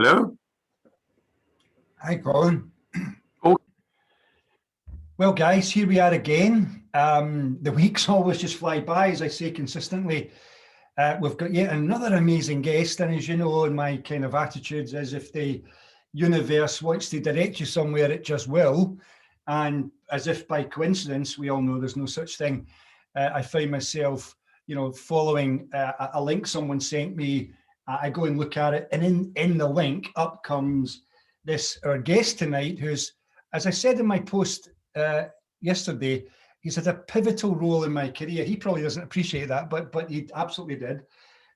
Hello. Hi, Colin. Oh, Well, guys, here we are again. The weeks always just fly by, as I say consistently. We've got yet another amazing guest, and as you know, my kind of attitudes is if the universe wants to direct you somewhere, it just will. And as if by coincidence, we all know there's no such thing. I find myself, following a link someone sent me. I go and look at it, and in the link up comes our guest tonight, who's, as I said in my post yesterday, he's had a pivotal role in my career. He probably doesn't appreciate that, but he absolutely did.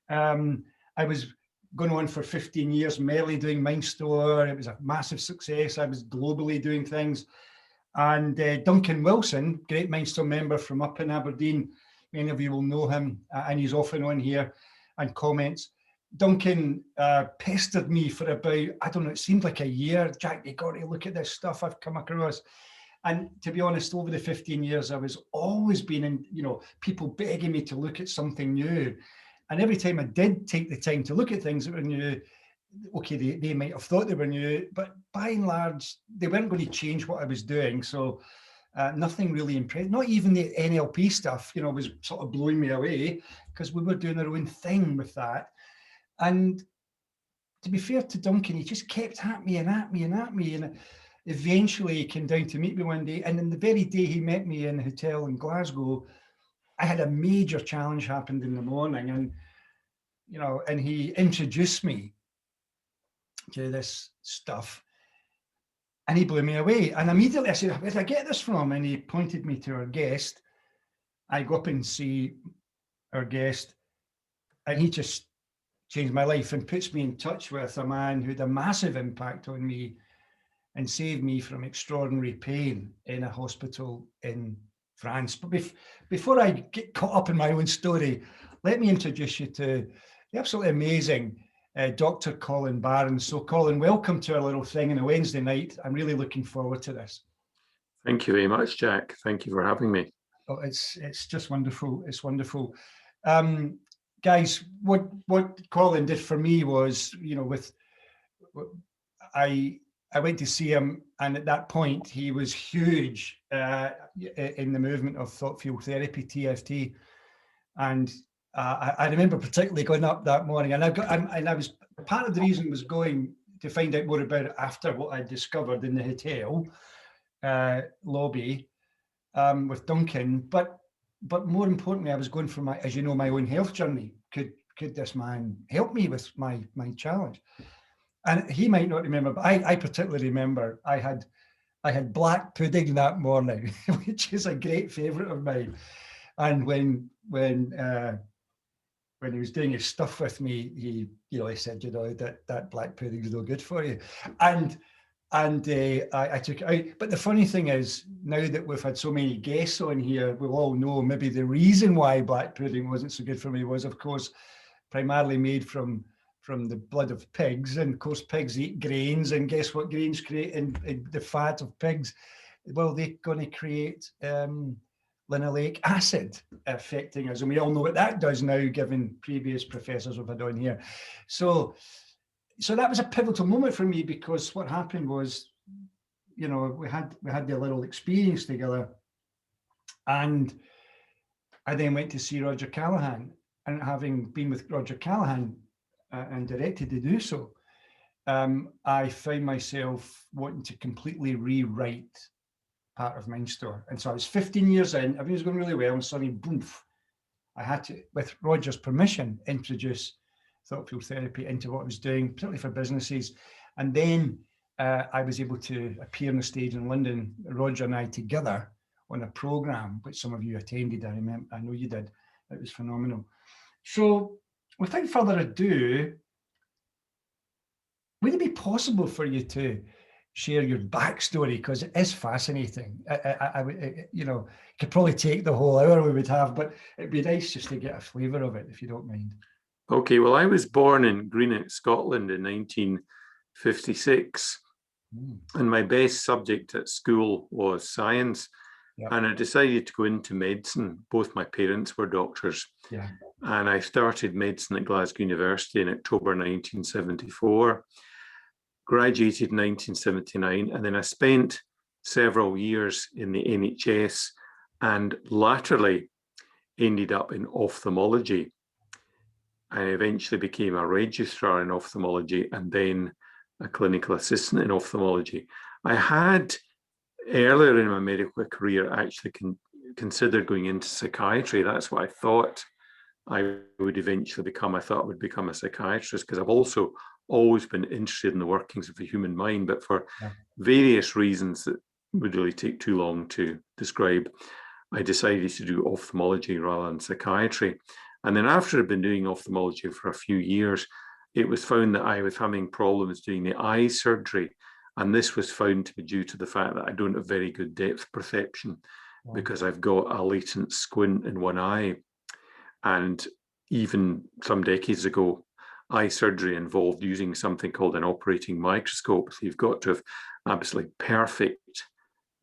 I was going on for 15 years, merely doing Mindstore. It was a massive success. I was globally doing things. And Duncan Wilson, great Mindstore member from up in Aberdeen, many of you will know him, and he's often on here and comments. Duncan pestered me for about, I don't know, it seemed like a year. Jack, you got to look at this stuff I've come across. And to be honest, over the 15 years, I was always been in, people begging me to look at something new. And every time I did take the time to look at things that were new, okay, they might have thought they were new, but by and large, they weren't going to change what I was doing. So nothing really impressed, not even the NLP stuff, was sort of blowing me away because we were doing our own thing with that. And to be fair to Duncan, he just kept at me. And eventually he came down to meet me one day. And then the very day he met me in a hotel in Glasgow, I had a major challenge happened in the morning. And, and he introduced me to this stuff. And he blew me away. And immediately I said, where did I get this from? And he pointed me to our guest. I go up and see our guest, and he just changed my life and puts me in touch with a man who had a massive impact on me and saved me from extraordinary pain in a hospital in France. But before I get caught up in my own story, let me introduce you to the absolutely amazing Dr. Colin Barron. So Colin, welcome to our little thing on a Wednesday night. I'm really looking forward to this. thank you very much, Jack. Thank you for having me. Oh, it's just wonderful. It's wonderful. Guys, what Colin did for me was, I went to see him, and at that point he was huge in the movement of thought field therapy, TFT, and I remember particularly going up that morning, and I was part of the reason was going to find out more about it after what I discovered in the hotel lobby with Duncan, but more importantly, I was going for my, as you know, my own health journey. Could this man help me with my challenge? And he might not remember, but I particularly remember I had black pudding that morning, which is a great favourite of mine. And when he was doing his stuff with me, he said, that black pudding is no good for you. And I took it out. But the funny thing is, now that we've had so many guests on here, we'll all know maybe the reason why black pudding wasn't so good for me was, of course, primarily made from the blood of pigs. And of course, pigs eat grains. And guess what grains create in the fat of pigs? Well, they're going to create linoleic acid affecting us. And we all know what that does now, given previous professors we've had on here. So that was a pivotal moment for me, because what happened was, we had the little experience together, and I then went to see Roger Callahan, and having been with Roger Callahan and directed to do so, I found myself wanting to completely rewrite part of Mindstore. And so I was 15 years in, everything was going really well, and suddenly, boom, I had to, with Roger's permission, introduce thought field therapy into what I was doing, particularly for businesses. And then I was able to appear on the stage in London, Roger and I together, on a program which some of you attended. I know you did. It was phenomenal. So without further ado, would it be possible for you to share your backstory, because it is fascinating? I could probably take the whole hour we would have, but it'd be nice just to get a flavour of it, if you don't mind. Okay, well, I was born in Greenock, Scotland in 1956, and my best subject at school was science. Yep. And I decided to go into medicine. Both my parents were doctors. Yeah. And I started medicine at Glasgow University in October 1974. graduated in 1979, and then I spent several years in the NHS and latterly ended up in ophthalmology. I eventually became a registrar in ophthalmology and then a clinical assistant in ophthalmology. I had earlier in my medical career actually considered going into psychiatry. That's what I thought I would eventually become. I thought I would become a psychiatrist because I've also always been interested in the workings of the human mind, but for various reasons that would really take too long to describe, I decided to do ophthalmology rather than psychiatry. And then after I'd been doing ophthalmology for a few years, it was found that I was having problems doing the eye surgery. And this was found to be due to the fact that I don't have very good depth perception because I've got a latent squint in one eye. And even some decades ago, eye surgery involved using something called an operating microscope. So you've got to have absolutely perfect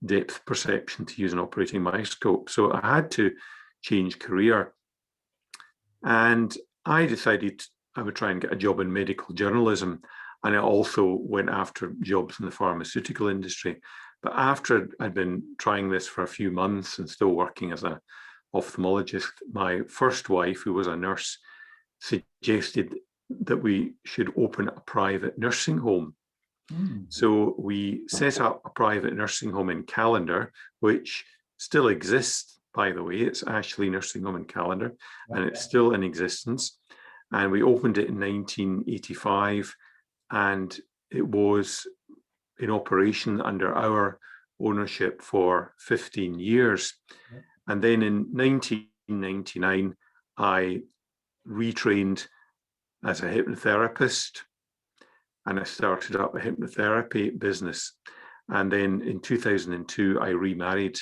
depth perception to use an operating microscope. So I had to change career. And I decided I would try and get a job in medical journalism. And I also went after jobs in the pharmaceutical industry. But after I'd been trying this for a few months and still working as an ophthalmologist, my first wife, who was a nurse, suggested that we should open a private nursing home. So we set up a private nursing home in Callender, which still exists, by the way. It's Ashley Nursing Home in Callender, and it's still in existence. And we opened it in 1985, and it was in operation under our ownership for 15 years. And then in 1999, I retrained as a hypnotherapist, and I started up a hypnotherapy business. And then in 2002, I remarried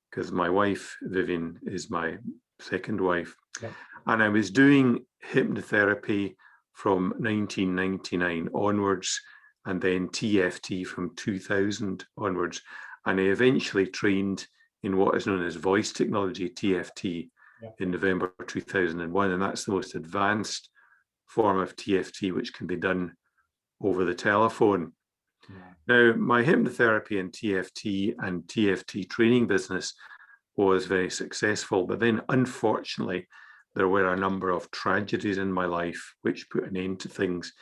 because my wife, Vivian, is my second wife. And I was doing hypnotherapy from 1999 onwards, and then TFT from 2000 onwards. And I eventually trained in what is known as voice technology, TFT, in November 2001. And that's the most advanced form of TFT, which can be done over the telephone. Now, my hypnotherapy and TFT training business was very successful, but then unfortunately, there were a number of tragedies in my life which put an end to things.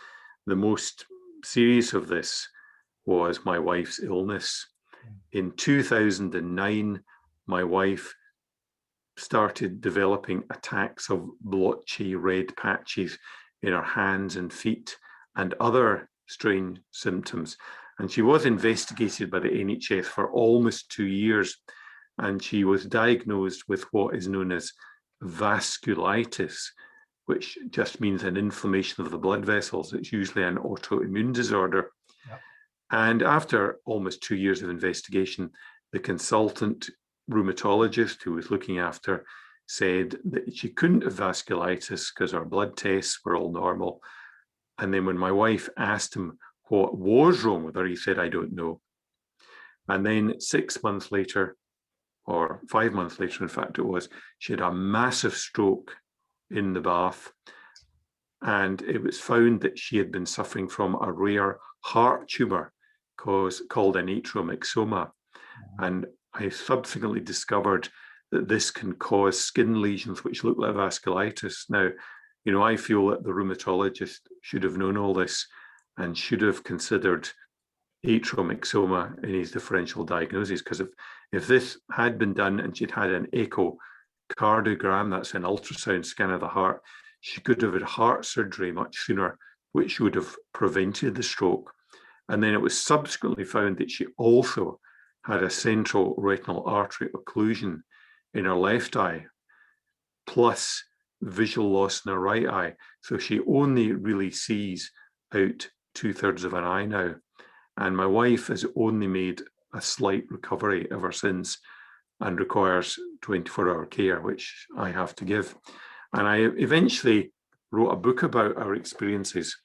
The most serious of this was my wife's illness. In 2009, my wife started developing attacks of blotchy red patches in her hands and feet and other strange symptoms. And she was investigated by the NHS for almost 2 years. And she was diagnosed with what is known as vasculitis, which just means an inflammation of the blood vessels. It's usually an autoimmune disorder. And after almost 2 years of investigation, the consultant rheumatologist who was looking after said that she couldn't have vasculitis because her blood tests were all normal. And then when my wife asked him what was wrong with her, he said, I don't know. And then 6 months later, or 5 months later, in fact it was, she had a massive stroke in the bath. And it was found that she had been suffering from a rare heart tumor called an atrial And I subsequently discovered that this can cause skin lesions which look like vasculitis. Now, you know, I feel that the rheumatologist should have known all this and should have considered atrial in his differential diagnosis, because if this had been done and she'd had an echocardiogram, that's an ultrasound scan of the heart, she could have had heart surgery much sooner, which would have prevented the stroke. And then it was subsequently found that she also had a central retinal artery occlusion in her left eye, plus visual loss in her right eye. So she only really sees out 2/3 of an eye now. And my wife has only made a slight recovery ever since and requires 24-hour care, which I have to give. And I eventually wrote a book about our experiences.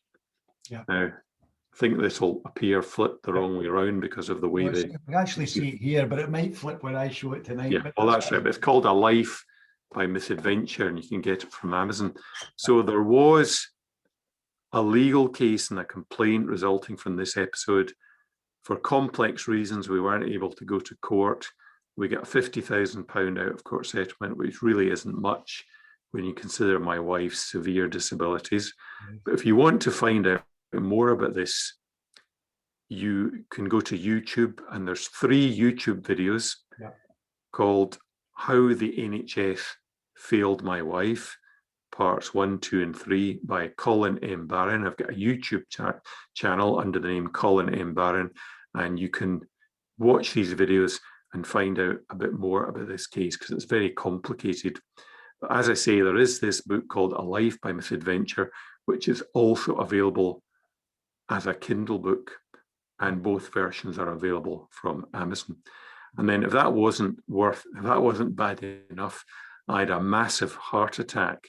Now, I think this will appear flipped the wrong way around because of the way they... You can actually see it here, but it might flip when I show it tonight. Yeah, well, that's right. But it's called A Life by Misadventure, and you can get it from Amazon. So there was a legal case and a complaint resulting from this episode. For complex reasons, we weren't able to go to court. We got £50,000 out of court settlement, which really isn't much when you consider my wife's severe disabilities. But if you want to find out more about this, you can go to YouTube, and there's 3 YouTube videos called How the NHS Failed My Wife, parts 1, 2, and 3 by Colin M. Barron. I've got a YouTube channel under the name Colin M. Barron, and you can watch these videos and find out a bit more about this case because it's very complicated. But as I say, there is this book called A Life by Misadventure, which is also available as a Kindle book, and both versions are available from Amazon. And then if that wasn't bad enough, I had a massive heart attack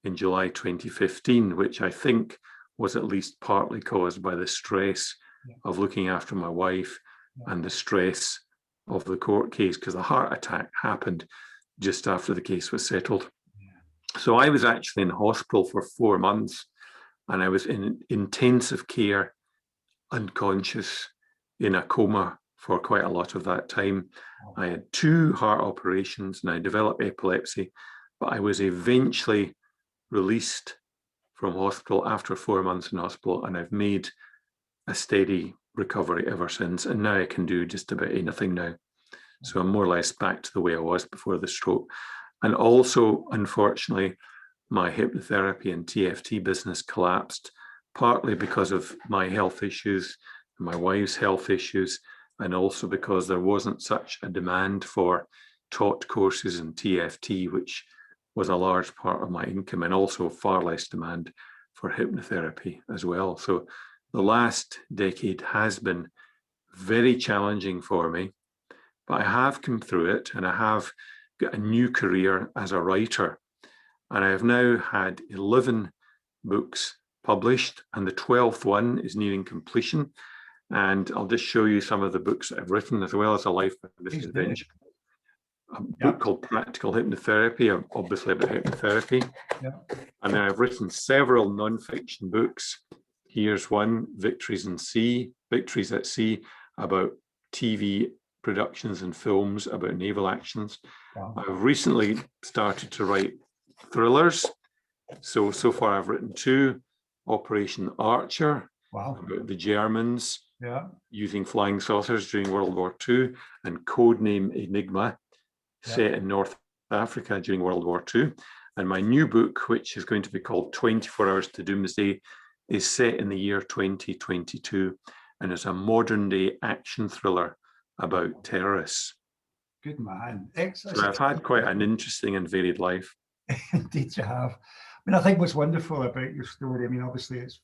in July 2015, which I think was at least partly caused by the stress of looking after my wife and the stress of the court case, because the heart attack happened just after the case was settled. So I was actually in hospital for 4 months, and I was in intensive care, unconscious, in a coma for quite a lot of that time. I had 2 heart operations and I developed epilepsy, but I was eventually released from hospital after 4 months in hospital, and I've made a steady recovery ever since. And now I can do just about anything now. So I'm more or less back to the way I was before the stroke. And also, unfortunately, my hypnotherapy and TFT business collapsed, partly because of my health issues, my wife's health issues, and also because there wasn't such a demand for taught courses in TFT, which was a large part of my income, and also far less demand for hypnotherapy as well. So the last decade has been very challenging for me, but I have come through it, and I have got a new career as a writer. And I have now had 11 books published, and the 12th one is nearing completion. And I'll just show you some of the books that I've written, as well as A Life by Misadventure. A book called Practical Hypnotherapy, obviously about hypnotherapy. And then I've written several non-fiction books. Here's one, Victories at Sea, about TV productions and films about naval actions. I've recently started to write thrillers. So far I've written 2, Operation Archer, about the Germans using flying saucers during World War II, and Codename Enigma, set in North Africa during World War II. And my new book, which is going to be called 24 Hours to Doomsday, is set in the year 2022, and is a modern day action thriller about terrorists. Good man. So I've had quite an interesting and varied life. Indeed you have. I mean, I think what's wonderful about your story, I mean, obviously it's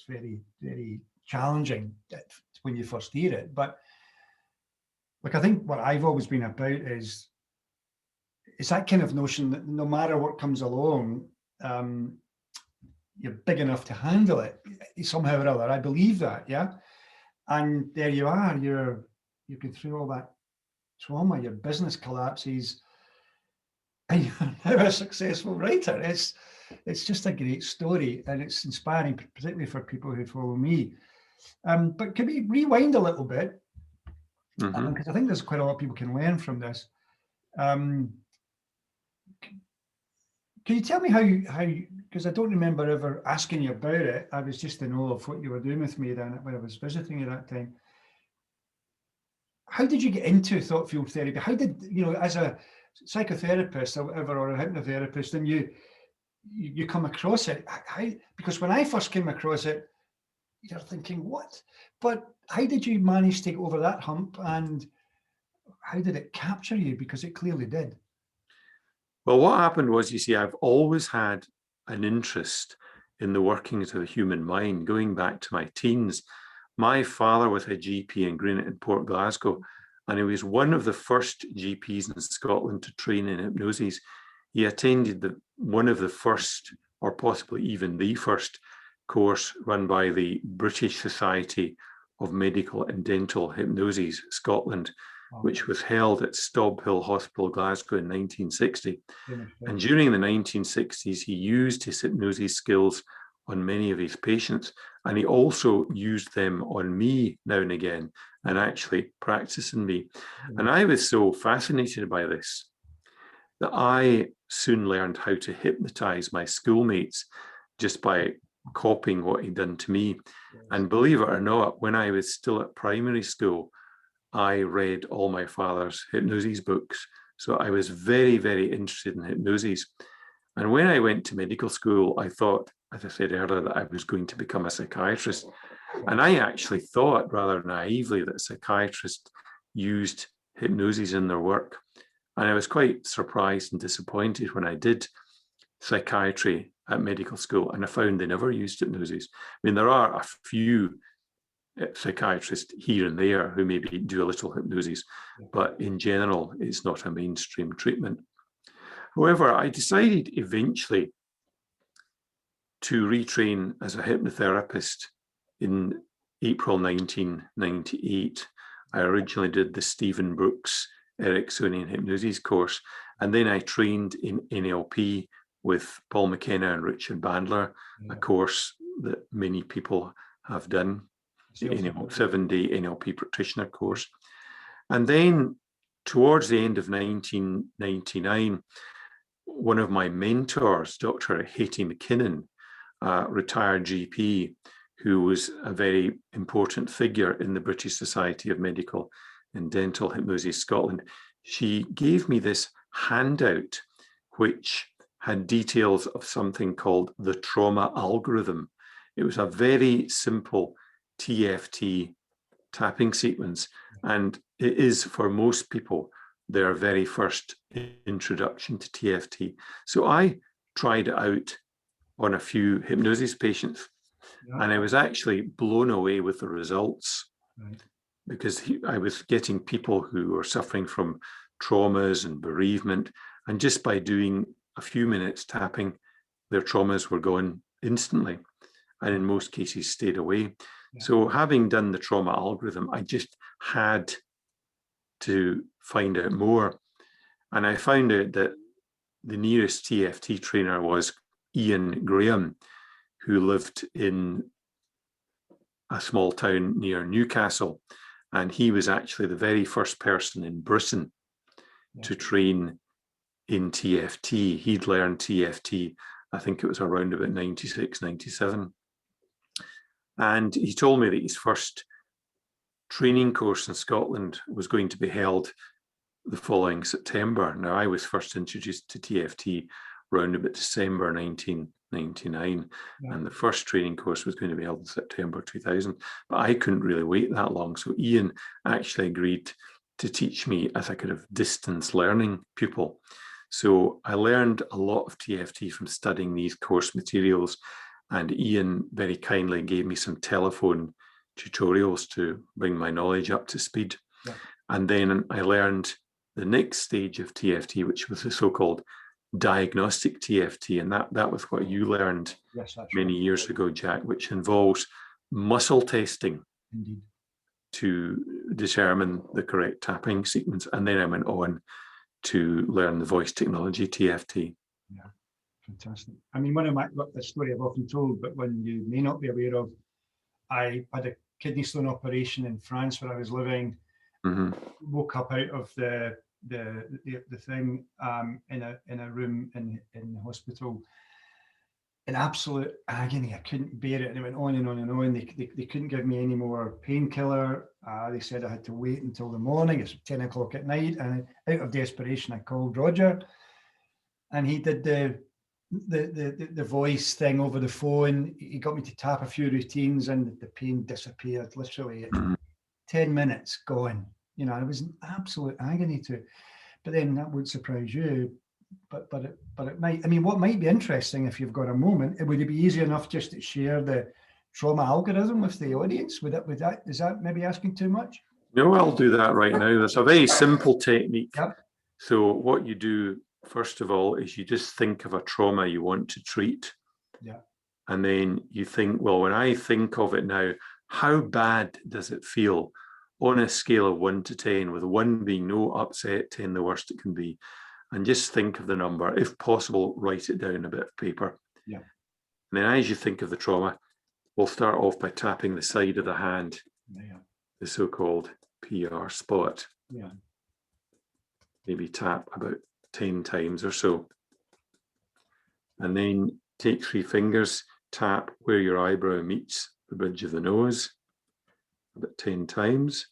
very, very challenging when you first hear it, but look, I think what I've always been about is that kind of notion that no matter what comes along, you're big enough to handle it somehow or other. I believe that, and there you are, you've been through all that trauma, your business collapses, and you're now a successful writer. It's just a great story, and it's inspiring, particularly for people who follow me. But can we rewind a little bit? Because I think there's quite a lot of people can learn from this. Can you tell me how you, because I don't remember ever asking you about it. I was just in awe of what you were doing with me then when I was visiting you that time. How did you get into thought field therapy? How did, as a psychotherapist or whatever, or a hypnotherapist, and you come across it? Because when I first came across it, you're thinking, what? But how did you manage to get over that hump, and how did it capture you? Because it clearly did. Well, what happened was, you see, I've always had an interest in the workings of the human mind, going back to my teens. My father was a GP in Greenock and Port Glasgow, and he was one of the first GPs in Scotland to train in hypnosis. He attended one of the first, or possibly even the first, course run by the British Society of Medical and Dental Hypnosis, Scotland, which was held at Stob Hill Hospital, Glasgow in 1960. And during the 1960s, he used his hypnosis skills on many of his patients, and he also used them on me now and again, and actually practicing me. And I was so fascinated by this that I soon learned how to hypnotize my schoolmates just by copying what he'd done to me. And believe it or not, when I was still at primary school, I read all my father's hypnosis books. So I was very, very interested in hypnosis. And when I went to medical school, I thought, as I said earlier, that I was going to become a psychiatrist. And I actually thought rather naively that psychiatrists used hypnosis in their work. And I was quite surprised and disappointed when I did psychiatry at medical school, and I found they never used hypnosis. I mean, there are a few psychiatrists here and there who maybe do a little hypnosis, but in general, it's not a mainstream treatment. However, I decided eventually to retrain as a hypnotherapist in April 1998. I originally did the Stephen Brooks Ericksonian hypnosis course, and then I trained in NLP with Paul McKenna and Richard Bandler, a course that many people have done, the 7-day NLP practitioner course. And then towards the end of 1999, one of my mentors, Dr. Hattie McKinnon, a retired GP, who was a very important figure in the British Society of Medical and Dental Hypnosis Scotland, she gave me this handout which had details of something called the trauma algorithm. It was a very simple TFT tapping sequence, and it is for most people their very first introduction to TFT. So I tried it out on a few hypnosis patients, and I was actually blown away with the results, because I was getting people who were suffering from traumas and bereavement, and just by doing a few minutes tapping, their traumas were gone instantly, and in most cases stayed away. So having done the trauma algorithm, I just had to find out more. And I found out that the nearest TFT trainer was Ian Graham, who lived in a small town near Newcastle. And he was actually the very first person in Britain to train in TFT. He'd learned TFT, I think it was around about 96, 97. And he told me that his first training course in Scotland was going to be held the following September. Now, I was first introduced to TFT around about December 1999, and the first training course was going to be held in September 2000. But I couldn't really wait that long, so Ian actually agreed to teach me as a kind of distance learning pupil. So I learned a lot of TFT from studying these course materials, and Ian very kindly gave me some telephone tutorials to bring my knowledge up to speed. And then I learned the next stage of TFT, which was the so-called Diagnostic Tft, and that was what you learned many years ago, Jack, which involves muscle testing to determine the correct tapping sequence. And then I went on to learn the voice technology TFT. Yeah, fantastic. I mean, one of the story I've often told, but one you may not be aware of, I had a kidney stone operation in France where I was living. Woke up out of the thing in a room in the hospital in absolute agony. I couldn't bear it, and it went on and on and on. They couldn't give me any more painkiller. They said I had to wait until the morning. It's 10 o'clock at night, and out of desperation, I called Roger, and he did the voice thing over the phone. He got me to tap a few routines, and the pain disappeared literally at 10 minutes gone. You know, it was an absolute agony to it. But then that would surprise you. But it might. I mean, what might be interesting, if you've got a moment, would it be easy enough just to share the trauma algorithm with the audience? Would that is that maybe asking too much? No, I'll do that right now. That's a very simple technique. So what you do, first of all, is you just think of a trauma you want to treat. And then you think, well, when I think of it now, how bad does it feel on a scale of 1 to 10, with 1 being no upset, 10 the worst it can be? And just think of the number. If possible, write it down on a bit of paper. And then as you think of the trauma, we'll start off by tapping the side of the hand, the so-called PR spot. Maybe tap about 10 times or so. And then take 3 fingers, tap where your eyebrow meets the bridge of the nose about 10 times.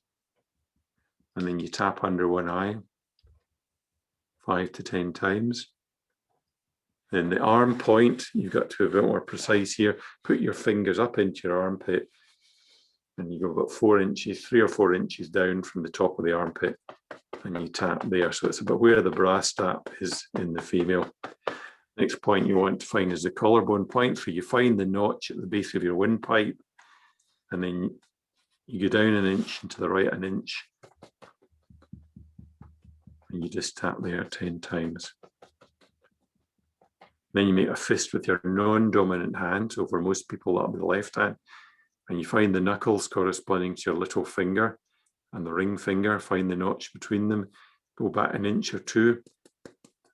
And then you tap under one eye 5 to 10 times. Then the arm point, you've got to be a bit more precise here. Put your fingers up into your armpit and you go about 4 inches, 3 or 4 inches down from the top of the armpit, and you tap there. So it's about where the brass tap is in the female. Next point you want to find is the collarbone point. So you find the notch at the base of your windpipe, and then you go down 1 inch and to the right 1 inch, and you just tap there 10 times. Then you make a fist with your non-dominant hand. So for most people, that'll be the left hand. And you find the knuckles corresponding to your little finger and the ring finger. Find the notch between them. Go back 1 inch or 2.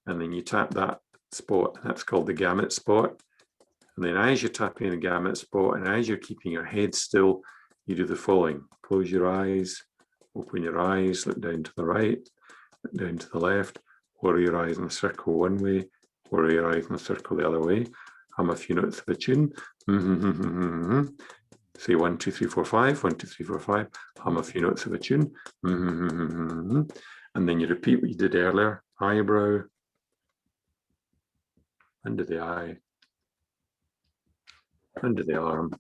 And then you tap that spot. And that's called the gamut spot. And then as you're tapping the gamut spot and as you're keeping your head still, you do the following. Close your eyes. Open your eyes. Look down to the right. Look down to the left. Whirl your eyes in a circle one way. Whirl your eyes in a circle the other way. Hum a few notes of a tune. Say 1, 2, 3, 4, 5. 1, 2, 3, 4, 5. Hum a few notes of a tune. And then you repeat what you did earlier. Eyebrow. Under the eye. Under the arm.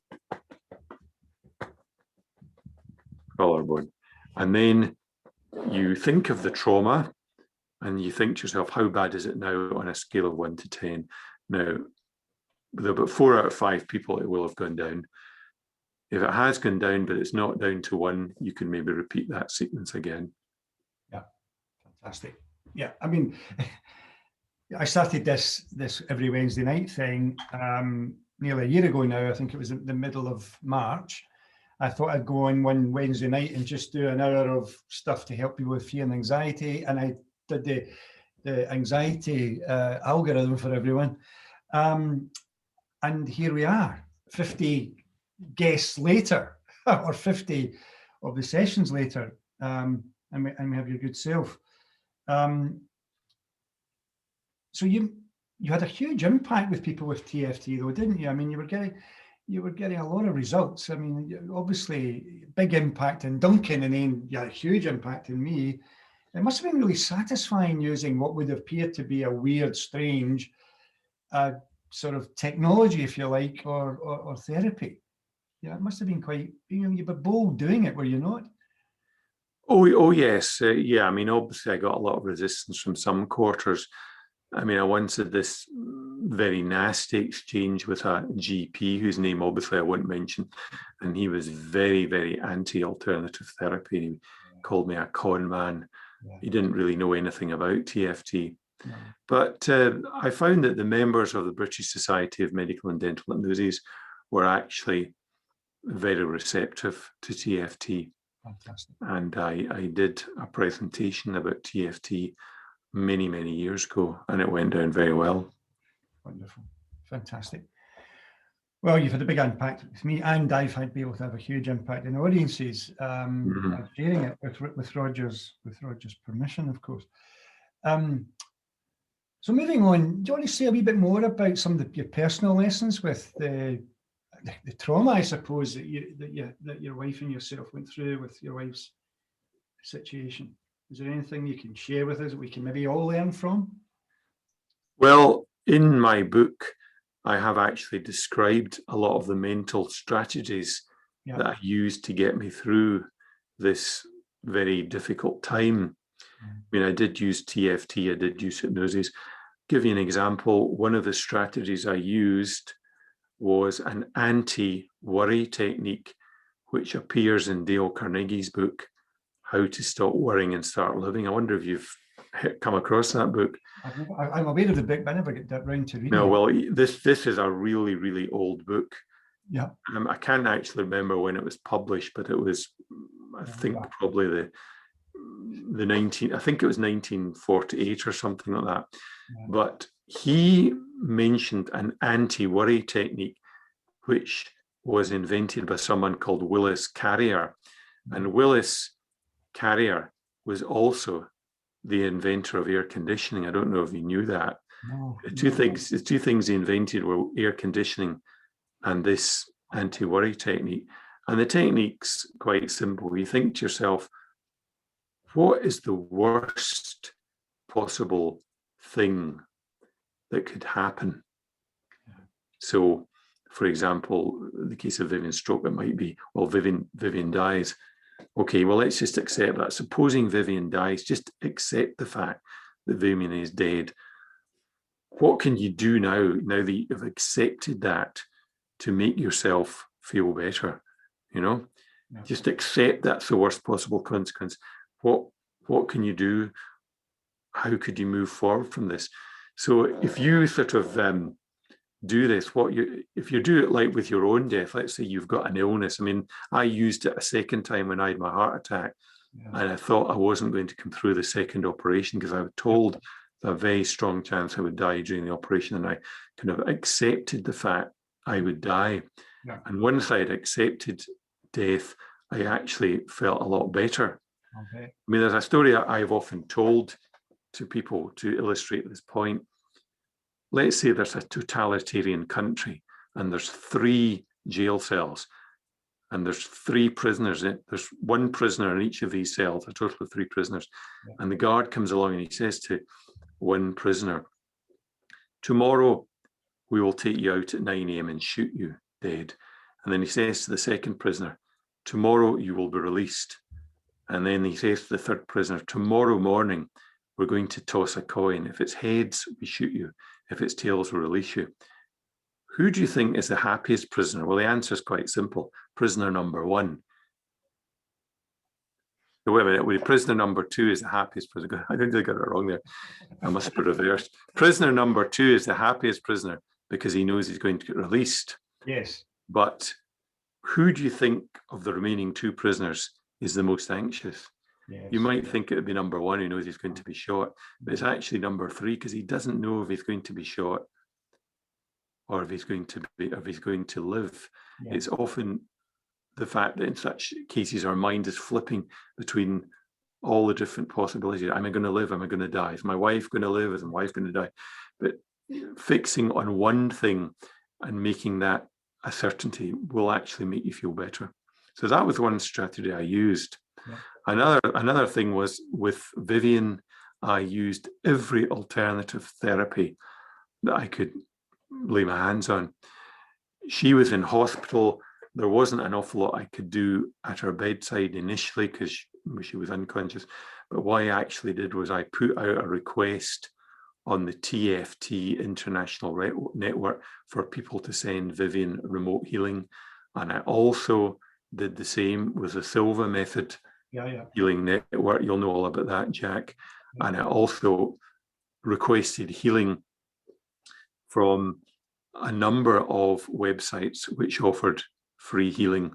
Collarbone. And then you think of the trauma. And you think to yourself, how bad is it now on a scale of 1 to 10? Now, with about 4 out of 5 people, it will have gone down. If it has gone down, but it's not down to 1, you can maybe repeat that sequence again. Yeah, fantastic. Yeah, I mean, I started this every Wednesday night thing nearly a year ago now. I think it was the middle of March. I thought I'd go on one Wednesday night and just do an hour of stuff to help people with fear and anxiety. And I did the anxiety algorithm for everyone. And here we are, 50 guests later, or 50 of the sessions later, and we have your good self. So you had a huge impact with people with TFT, though, didn't you? I mean, you were getting a lot of results. I mean, obviously, big impact in Duncan, and then you had a huge impact in me. It must have been really satisfying using what would appear to be a weird, strange sort of technology, if you like, or therapy. Yeah, it must have been quite, you were bold doing it, were you not? Oh yes. Yeah, I mean, obviously I got a lot of resistance from some quarters. I mean, I once had this very nasty exchange with a GP whose name obviously I won't mention, and he was very, very anti-alternative therapy. He called me a con man. Yeah. He didn't really know anything about TFT. No. But I found that the members of the British Society of Medical and Dental Hypnosis were actually very receptive to TFT. Fantastic. And I did a presentation about TFT many, many years ago, and it went down very well. Wonderful. Fantastic. Well, you've had a big impact with me, and I've been able to have a huge impact in audiences, sharing it with Roger's permission, of course. So moving on, do you want to say a wee bit more about some of your personal lessons with the trauma, I suppose, that your wife and yourself went through with your wife's situation? Is there anything you can share with us that we can maybe all learn from? Well, in my book, I have actually described a lot of the mental strategies that I used to get me through this very difficult time. I mean, I did use TFT, I did use hypnosis. Give you an example. One of the strategies I used was an anti-worry technique, which appears in Dale Carnegie's book, How to Stop Worrying and Start Living. I wonder if you've come across that book. I'm aware of the book, but I never get that round to reading. No, well, this is a really, really old book. Yeah. I can't actually remember when it was published, but it was, I think, probably the 1948 or something like that. Yeah. But he mentioned an anti-worry technique, which was invented by someone called Willis Carrier. And Willis Carrier was also the inventor of air conditioning. I don't know if you knew that. No, The two things he invented were air conditioning and this anti-worry technique. And the technique's quite simple. You think to yourself, what is the worst possible thing that could happen? So, for example, the case of Vivian's stroke, it might be, well, Vivian dies. Okay, well, let's just accept that. Supposing Vivian dies, just accept the fact that Vivian is dead. What can you do now that you've accepted that, to make yourself feel better? Just accept that's the worst possible consequence. What can you do? How could you move forward from this? So if you sort of do this, if you do it like with your own death, let's say you've got an illness. I mean, I used it a second time when I had my heart attack, and I thought I wasn't going to come through the second operation because I was told a very strong chance I would die during the operation, and I kind of accepted the fact I would die. And once I had accepted death, I actually felt a lot better. I mean, there's a story I've often told to people to illustrate this point. Let's say there's a totalitarian country and there's 3 jail cells and there's 3 prisoners. There's 1 prisoner in each of these cells, a total of 3 prisoners. And the guard comes along and he says to one prisoner, tomorrow we will take you out at 9 a.m. and shoot you dead. And then he says to the second prisoner, tomorrow you will be released. And then he says to the third prisoner, tomorrow morning we're going to toss a coin. If it's heads, we shoot you. If it's tails, we'll release you. Who do you think is the happiest prisoner? Well, the answer is quite simple. Prisoner number 1. So wait a minute, prisoner number 2 is the happiest prisoner. I think I got it wrong there. I must be reversed. Prisoner number 2 is the happiest prisoner because he knows he's going to get released. Yes. But who do you think of the remaining 2 prisoners is the most anxious? Yes. You might think it would be number 1 who knows he's going to be shot, but it's actually number 3 because he doesn't know if he's going to be shot or if he's going to live. Yeah. It's often the fact that in such cases our mind is flipping between all the different possibilities. Am I going to live? Am I going to die? Is my wife going to live? Is my wife going to die? But fixing on one thing and making that a certainty will actually make you feel better. So that was one strategy I used. Yeah. Another thing was with Vivian, I used every alternative therapy that I could lay my hands on. She was in hospital. There wasn't an awful lot I could do at her bedside initially because she was unconscious. But what I actually did was I put out a request on the TFT International Network for people to send Vivian remote healing. And I also did the same with the Silva Method Healing Network. You'll know all about that, Jack. And I also requested healing from a number of websites which offered free healing.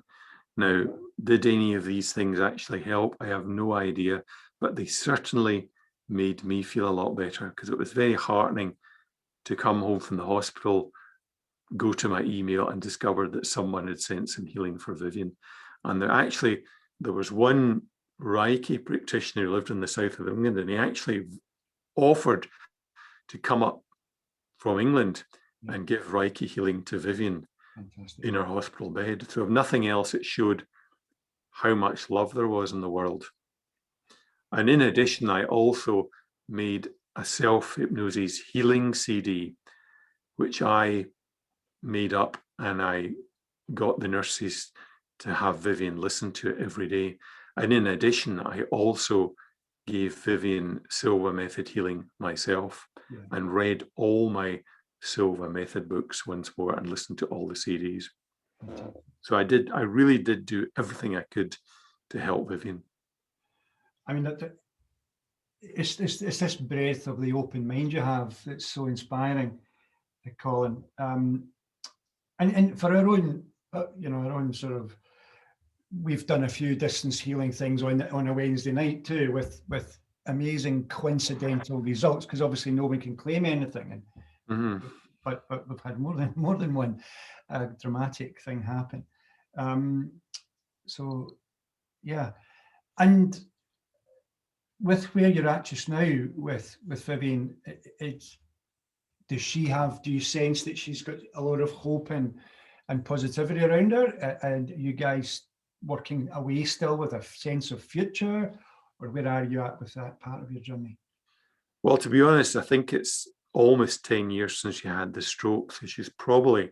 Now, did any of these things actually help? I have no idea, but they certainly made me feel a lot better because it was very heartening to come home from the hospital, go to my email and discover that someone had sent some healing for Vivian. And there was one Reiki practitioner who lived in the south of England, and he actually offered to come up from England and give Reiki healing to Vivian. Fantastic. In her hospital bed. So if nothing else, it showed how much love there was in the world. And in addition, I also made a self-hypnosis healing CD, which I made up, and I got the nurses to have Vivian listen to it every day. And in addition, I also gave Vivian Silva Method healing myself and read all my Silva Method books once more and listened to all the CDs. So I really did do everything I could to help Vivian. I mean, it's this breadth of the open mind you have that's so inspiring, Colin. And for our own, our own sort of, we've done a few distance healing things on a Wednesday night too, with amazing coincidental results, because obviously no one can claim anything. Mm-hmm. But we've had more than one dramatic thing happen. So yeah, and with where you're at just now with Vivian, do you sense that she's got a lot of hope and positivity around her? And you guys working away still with a sense of future, or where are you at with that part of your journey? Well, to be honest, I think it's almost 10 years since she had the stroke, so she's probably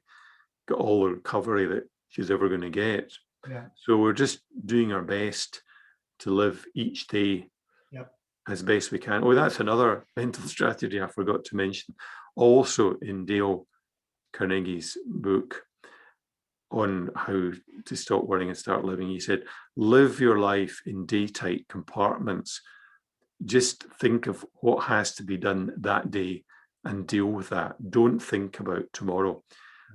got all the recovery that she's ever going to get. Yeah. So we're just doing our best to live each day as best we can. Oh, that's another mental strategy I forgot to mention. Also in Dale Carnegie's book on how to stop worrying and start living, he said, live your life in day-tight compartments. Just think of what has to be done that day and deal with that. Don't think about tomorrow.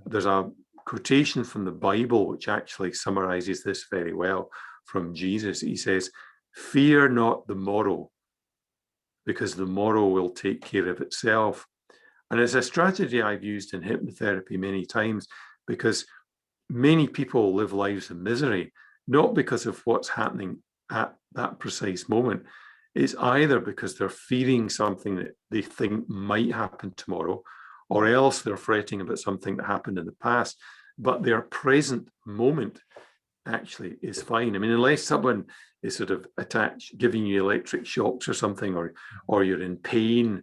There's a quotation from the Bible which actually summarizes this very well from Jesus. He says, fear not the morrow, because the morrow will take care of itself. And it's a strategy I've used in hypnotherapy many times, because many people live lives of misery, not because of what's happening at that precise moment. It's either because they're fearing something that they think might happen tomorrow, or else they're fretting about something that happened in the past, but their present moment actually is fine. I mean, unless someone is sort of attached, giving you electric shocks or something, or you're in pain,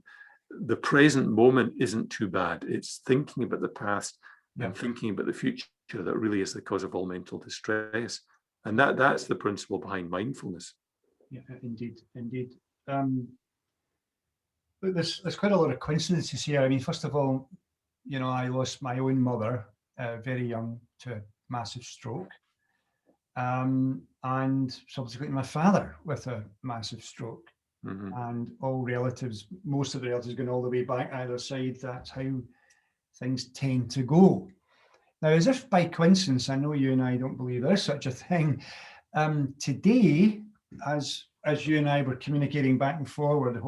the present moment isn't too bad. It's thinking about the past and thinking about the future that really is the cause of all mental distress. And that's the principle behind mindfulness. Yeah, indeed. But there's quite a lot of coincidences here. I mean, first of all, I lost my own mother very young to massive stroke. And subsequently my father with a massive stroke. Mm-hmm. And all relatives, most of the relatives going all the way back either side, that's how things tend to go. Now, as if by coincidence, I know you and I don't believe there is such a thing. Today, as you and I were communicating back and forward,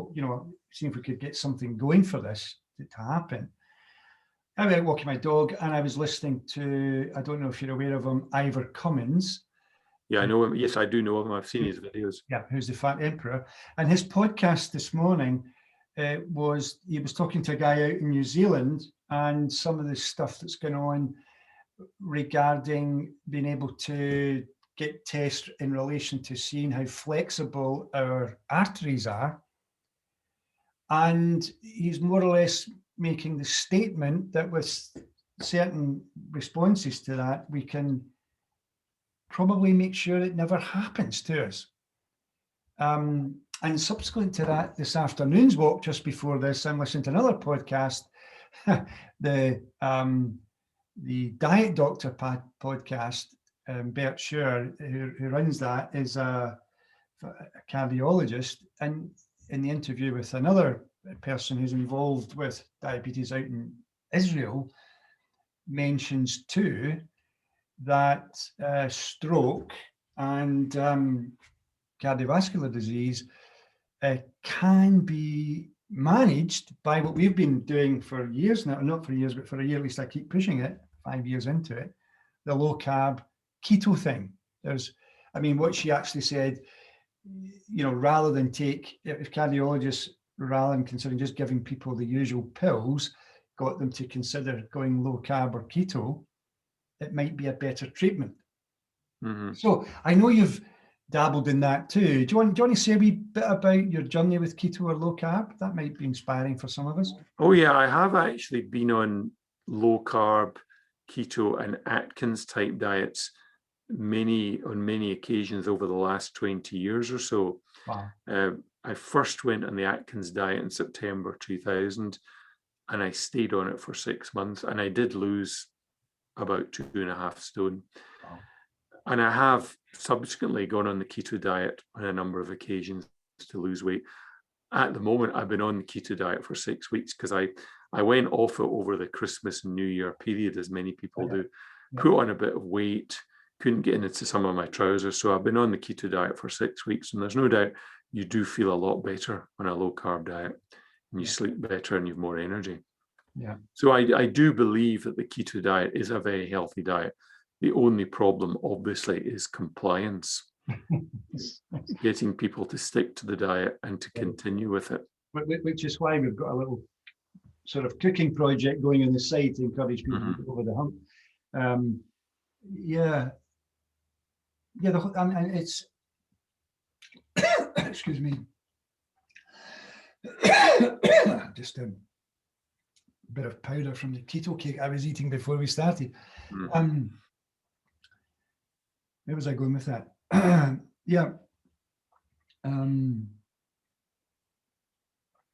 seeing if we could get something going for this to happen. I went walking my dog and I was listening to, I don't know if you're aware of him, Ivor Cummins. Yeah, I know him. Yes, I do know him. I've seen his videos. Yeah, who's the Fat Emperor. And his podcast this morning he was talking to a guy out in New Zealand, and some of the stuff that's going on regarding being able to get tests in relation to seeing how flexible our arteries are. And he's more or less making the statement that with certain responses to that, we can probably make sure it never happens to us. And subsequent to that, this afternoon's walk, just before this, I'm listening to another podcast, the Diet Doctor podcast. Bert Schuer, who runs that, is a cardiologist, and in the interview with another person who's involved with diabetes out in Israel, mentions too that stroke and cardiovascular disease can be managed by what we've been doing for years now, not for years, but for a year at least. I keep pushing it, 5 years into it, the low carb keto thing. What she actually said, rather than if cardiologists, rather than considering just giving people the usual pills, got them to consider going low carb or keto, it might be a better treatment. Mm-hmm. So I know you've dabbled in that too. Do you want to say a wee bit about your journey with keto or low carb? That might be inspiring for some of us. Oh yeah, I have actually been on low carb, keto and Atkins type diets on many occasions over the last 20 years or so. Wow. I first went on the Atkins diet in September 2000, and I stayed on it for 6 months, and I did lose about 2.5 stone. Wow. And I have subsequently gone on the keto diet on a number of occasions to lose weight. At the moment, I've been on the keto diet for 6 weeks because I went off it over the Christmas and New Year period, as many people do, put on a bit of weight, couldn't get into some of my trousers. So I've been on the keto diet for 6 weeks, and there's no doubt you do feel a lot better on a low carb diet, and you sleep better and you have more energy. Yeah. So I do believe that the keto diet is a very healthy diet. The only problem, obviously, is compliance. Getting people to stick to the diet and to continue with it. Which is why we've got a little sort of cooking project going on the side to encourage people to get over the hump. Yeah, and it's excuse me, just a bit of powder from the keto cake I was eating before we started. Where was I going with that? Yeah.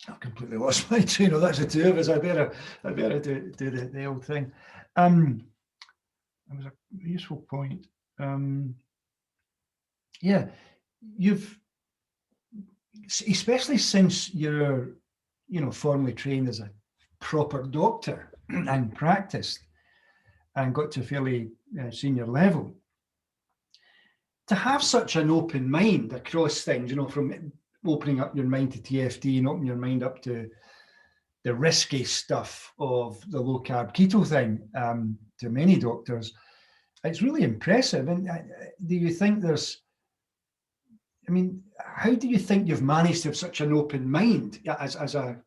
I've completely lost my train. Oh, that's the two of us. I better do the old thing. It was a useful point. Yeah, you've, especially since you're, formally trained as a proper doctor and practiced and got to a fairly senior level, to have such an open mind across things, from opening up your mind to TFT and opening your mind up to the risky stuff of the low carb keto thing, to many doctors, it's really impressive. And do you think how do you think you've managed to have such an open mind as a,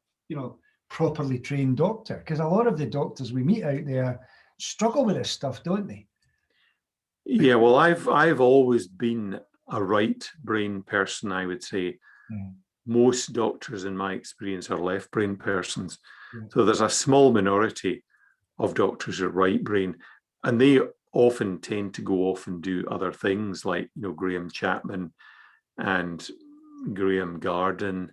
properly trained doctor? Because a lot of the doctors we meet out there struggle with this stuff, don't they? Yeah, well, I've always been a right brain person, I would say. Most doctors, in my experience, are left brain persons. So there's a small minority of doctors who are right brain, and they often tend to go off and do other things like, Graham Chapman and Graham Garden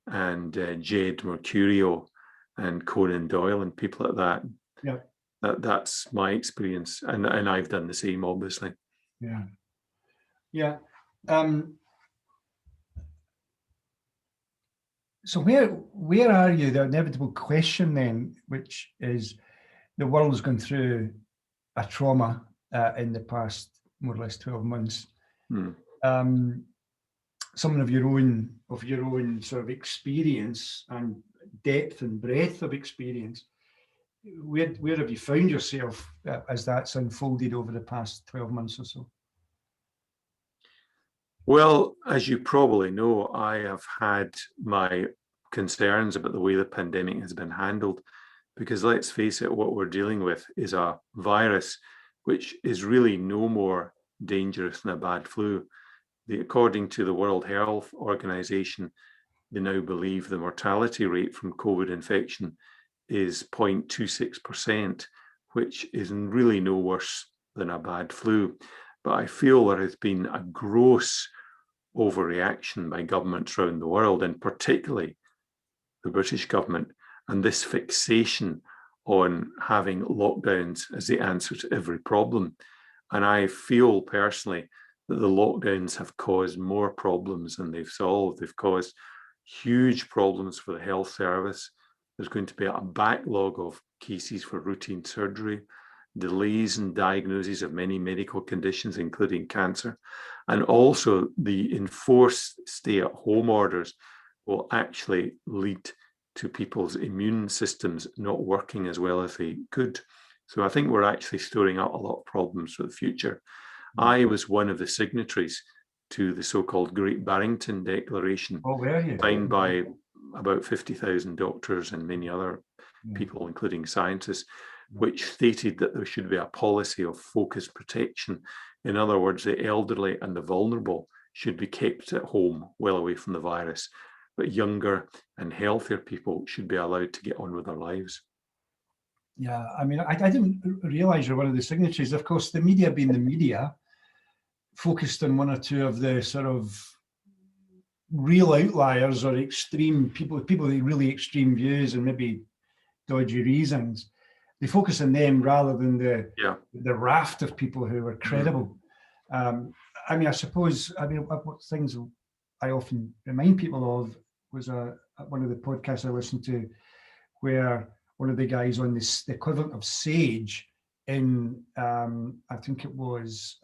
and Jed Mercurio and Conan Doyle and people like that. Yeah. That's my experience, and I've done the same, obviously. Yeah. So where are you? The inevitable question then, which is, the world has gone through a trauma in the past more or less 12 months. Some of your own sort of experience and depth and breadth of experience. Where have you found yourself as that's unfolded over the past 12 months or so? Well, as you probably know, I have had my concerns about the way the pandemic has been handled, because let's face it, what we're dealing with is a virus which is really no more dangerous than a bad flu. According to the World Health Organization, they now believe the mortality rate from COVID infection is 0.26%, which is really no worse than a bad flu. But I feel there has been a gross overreaction by governments around the world, and particularly the British government, and this fixation on having lockdowns as the answer to every problem. And I feel personally that the lockdowns have caused more problems than they've solved. They've caused huge problems for the health service. There's going to be a backlog of cases for routine surgery, delays in diagnoses of many medical conditions, including cancer. And also the enforced stay-at-home orders will actually lead to people's immune systems not working as well as they could. So I think we're actually storing up a lot of problems for the future. I was one of the signatories to the so-called Great Barrington Declaration, signed by about 50,000 doctors and many other people, including scientists, which stated that there should be a policy of focused protection. In other words, the elderly and the vulnerable should be kept at home, well away from the virus, but younger and healthier people should be allowed to get on with their lives. Yeah, I mean, I didn't realize you're one of the signatories. Of course, the media being the media, focused on one or two of the sort of real outliers or extreme people with really extreme views and maybe dodgy reasons. They focus on them rather than the raft of people who were credible. I mean, I suppose, what things I often remind people of was one of the podcasts I listened to, where one of the guys on this, the equivalent of SAGE in, I think it was,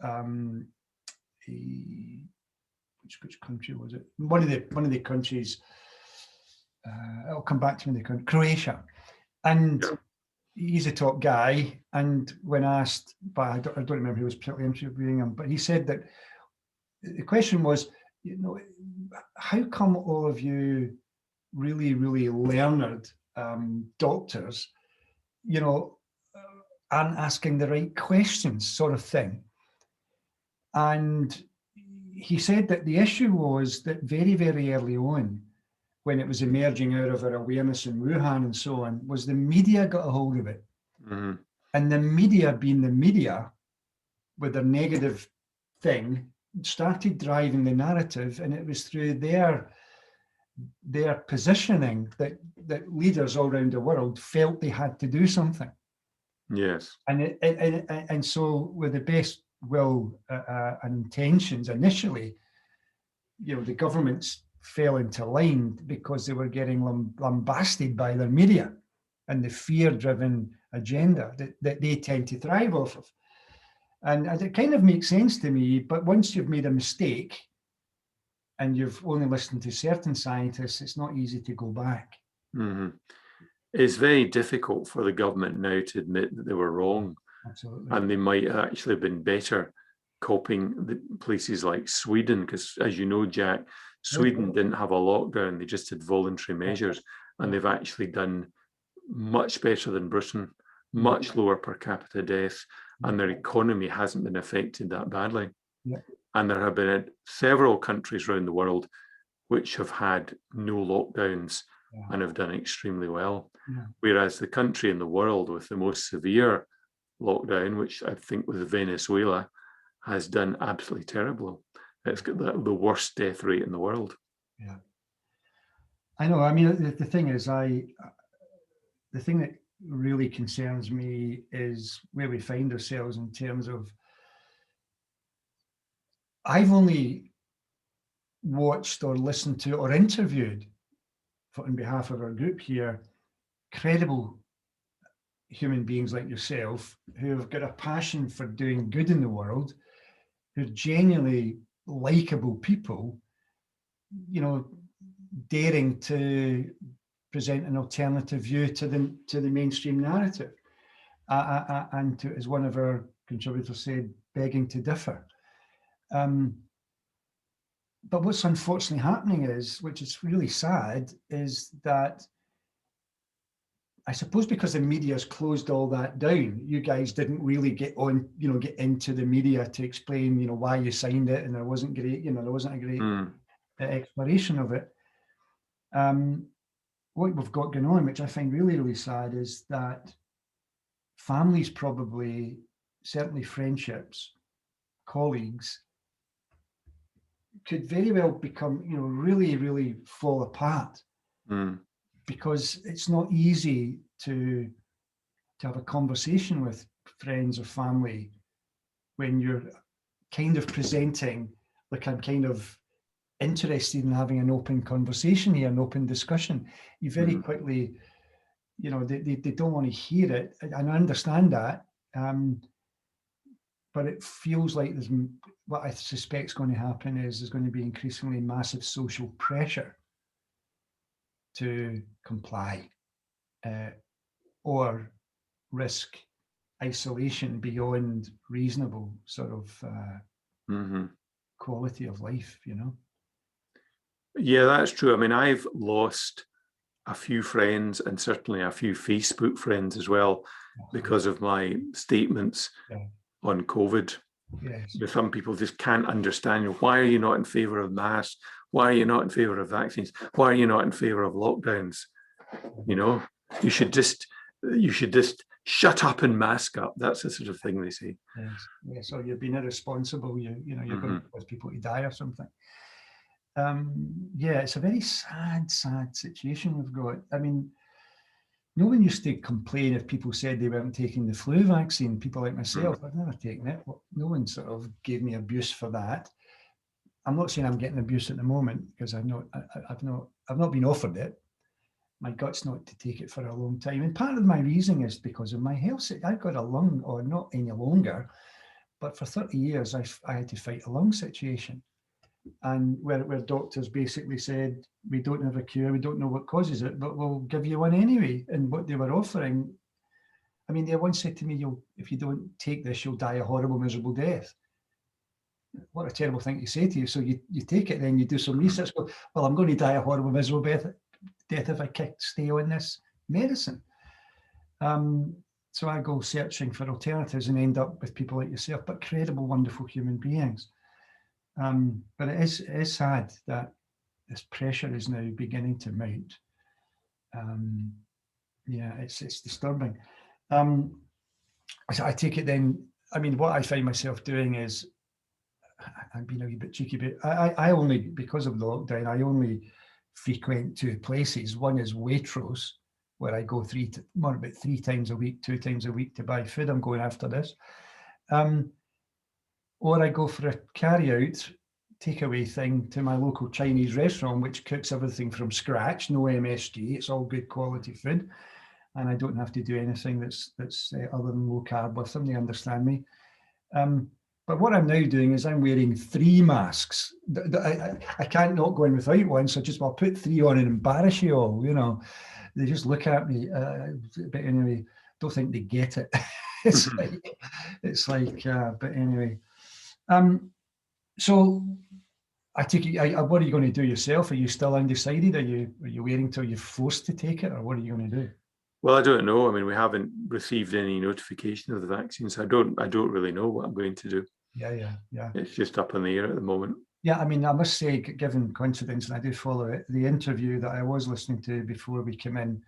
which country was it? One of the countries, it'll come back to me in the country, Croatia. And he's a top guy. And when asked, but I don't remember who was particularly interviewing him, but he said that the question was, how come all of you really, really learned doctors, aren't asking the right questions, sort of thing. And he said that the issue was that very, very early on, when it was emerging out of our awareness in Wuhan and so on, was the media got a hold of it. Mm-hmm. And the media, being the media, with their negative thing, started driving the narrative, and it was through their positioning that leaders all around the world felt they had to do something. Yes. And so with the best will and intentions initially, the governments fell into line because they were getting lambasted by their media and the fear-driven agenda that they tend to thrive off of. And it kind of makes sense to me, but once you've made a mistake and you've only listened to certain scientists, it's not easy to go back. Mm-hmm. It's very difficult for the government now to admit that they were wrong. Absolutely. And they might actually have been better coping the places like Sweden, because as you know, Jack, Sweden didn't have a lockdown, they just had voluntary measures, and they've actually done much better than Britain, much lower per capita deaths, and their economy hasn't been affected that badly. And there have been several countries around the world which have had no lockdowns and have done extremely well. Whereas the country in the world with the most severe lockdown, which I think was Venezuela, has done absolutely terrible. It's got the worst death rate in the world. Yeah, I know. I mean, the thing is, the thing that really concerns me is where we find ourselves in terms of, I've only watched or listened to or interviewed, on behalf of our group here, credible human beings like yourself who have got a passion for doing good in the world, who are genuinely likable people, daring to present an alternative view to the mainstream narrative, and to, as one of our contributors said, begging to differ. But what's unfortunately happening is, which is really sad, is that I suppose because the media's closed all that down, you guys didn't really get into the media to explain, why you signed it, and there wasn't a great exploration of it. What we've got going on, which I find really, really sad, is that families, probably, certainly friendships, colleagues, could very well become, really, really fall apart. Because it's not easy to have a conversation with friends or family when you're kind of presenting like I'm kind of interested in having an open conversation here, an open discussion. You very quickly, they don't want to hear it, and I understand that. But it feels like what I suspect is going to happen is there's going to be increasingly massive social pressure to comply, or risk isolation beyond reasonable sort of quality of life, Yeah, that's true. I mean, I've lost a few friends and certainly a few Facebook friends as well because of my statements on COVID. Yes. Some people just can't understand, why are you not in favor of masks? Why are you not in favor of vaccines? Why are you not in favor of lockdowns? You should just shut up and mask up. That's the sort of thing they say. Yes. Or you've been irresponsible. You're going to cause people to die or something. It's a very sad situation we've got. I mean, no one used to complain if people said they weren't taking the flu vaccine. People like myself, I've never taken it. No one sort of gave me abuse for that. I'm not saying I'm getting abuse at the moment because I've not been offered it. My gut's not to take it for a long time. And part of my reasoning is because of my health. I've got a lung, or not any longer, but for 30 years I had to fight a lung situation. and where doctors basically said, we don't have a cure, we don't know what causes it, but we'll give you one anyway. And what they were offering, I mean, they once said to me, if you don't take this, you'll die a horrible, miserable death. What a terrible thing to say to you. So you take it, then you do some research. Well, I'm going to die a horrible, miserable death if I stay on this medicine. So I go searching for alternatives and end up with people like yourself, but credible, wonderful human beings. But it is sad that this pressure is now beginning to mount. Yeah, it's disturbing. So I take it then, I mean, what I find myself doing is, I'm being a wee bit cheeky, but I only, because of the lockdown, I only frequent two places. One is Waitrose, where I go about 3 times a week, 2 times a week to buy food. I'm going after this. Or I go for a carry-out takeaway thing to my local Chinese restaurant, which cooks everything from scratch, no MSG. It's all good quality food, and I don't have to do anything that's other than low carb with them. They understand me. But what I'm now doing is I'm wearing 3 masks. I can't not go in without one, so I'll put 3 on and embarrass you all. You know, they just look at me. But anyway, don't think they get it. It's like. But anyway, so I take it. What are you going to do yourself? Are you still undecided? Are you waiting till you're forced to take it, or what are you going to do? Well, I don't know. I mean, we haven't received any notification of the vaccine, so I don't really know what I'm going to do. Yeah. It's just up in the air at the moment. Yeah, I mean, I must say, given coincidence, and I do follow it, the interview that I was listening to before we came in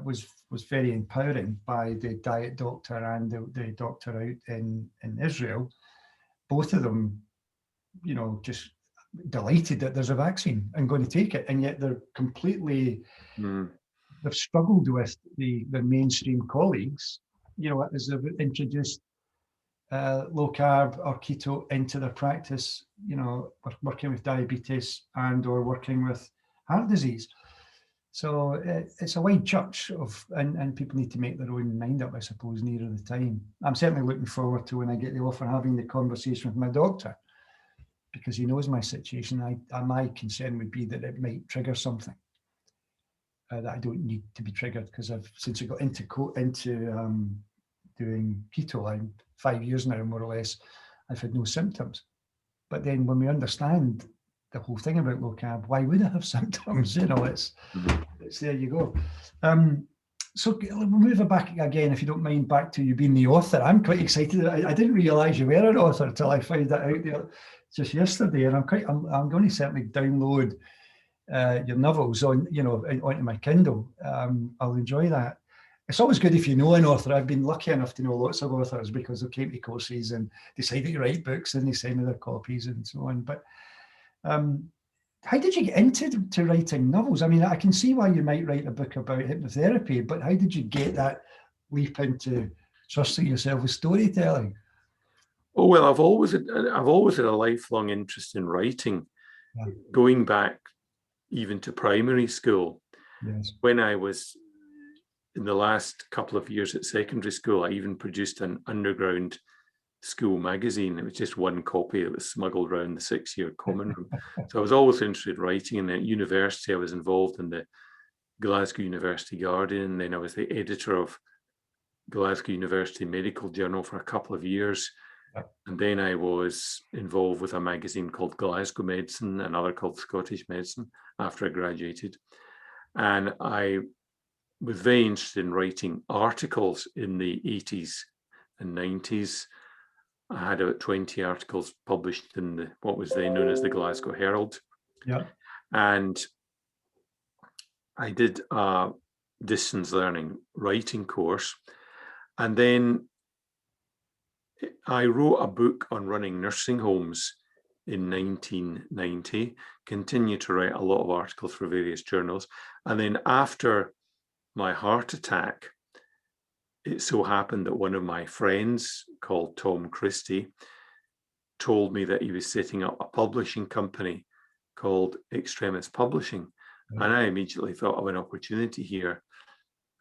was very empowering by the diet doctor and the doctor out in Israel. Both of them, you know, just delighted that there's a vaccine and going to take it, and yet they're completely they've struggled with their mainstream colleagues, you know, as they've introduced low carb or keto into their practice, you know, working with diabetes and or working with heart disease. So it's a wide church and people need to make their own mind up, I suppose, nearer the time. I'm certainly looking forward to when I get the offer having the conversation with my doctor, because he knows my situation. My concern would be that it might trigger something that I don't need to be triggered, because since I got into doing keto, I'm 5 years now, more or less, I've had no symptoms. But then when we understand the whole thing about low carb, why would I have symptoms? You know, it's there you go. So we'll move it back again, if you don't mind, back to you being the author. I'm quite excited. I didn't realise you were an author until I found that out there just yesterday, and I'm going to certainly download your novels onto my Kindle. I'll enjoy that. It's always good if you know an author. I've been lucky enough to know lots of authors because they came to courses and decided to write books, and they send me their copies and so on. But how did you get into writing novels? I mean, I can see why you might write a book about hypnotherapy, but how did you get that leap into trusting yourself with storytelling? Oh, well, I've always had a lifelong interest in writing, going back even to primary school. Yes. When I was in the last couple of years at secondary school, I even produced an underground school magazine. It was just one copy that was smuggled around the 6-year common room. So I was always interested in writing. And at university, I was involved in the Glasgow University Guardian. And then I was the editor of Glasgow University Medical Journal for a couple of years. And then I was involved with a magazine called Glasgow Medicine, another called Scottish Medicine, after I graduated. And I was very interested in writing articles in the 80s and 90s. I had about 20 articles published in what was then known as the Glasgow Herald. Yeah. And I did a distance learning writing course. And then I wrote a book on running nursing homes in 1990, continued to write a lot of articles for various journals. And then after my heart attack, it so happened that one of my friends called Tom Christie told me that he was setting up a publishing company called Extremis Publishing. And I immediately thought of an opportunity here.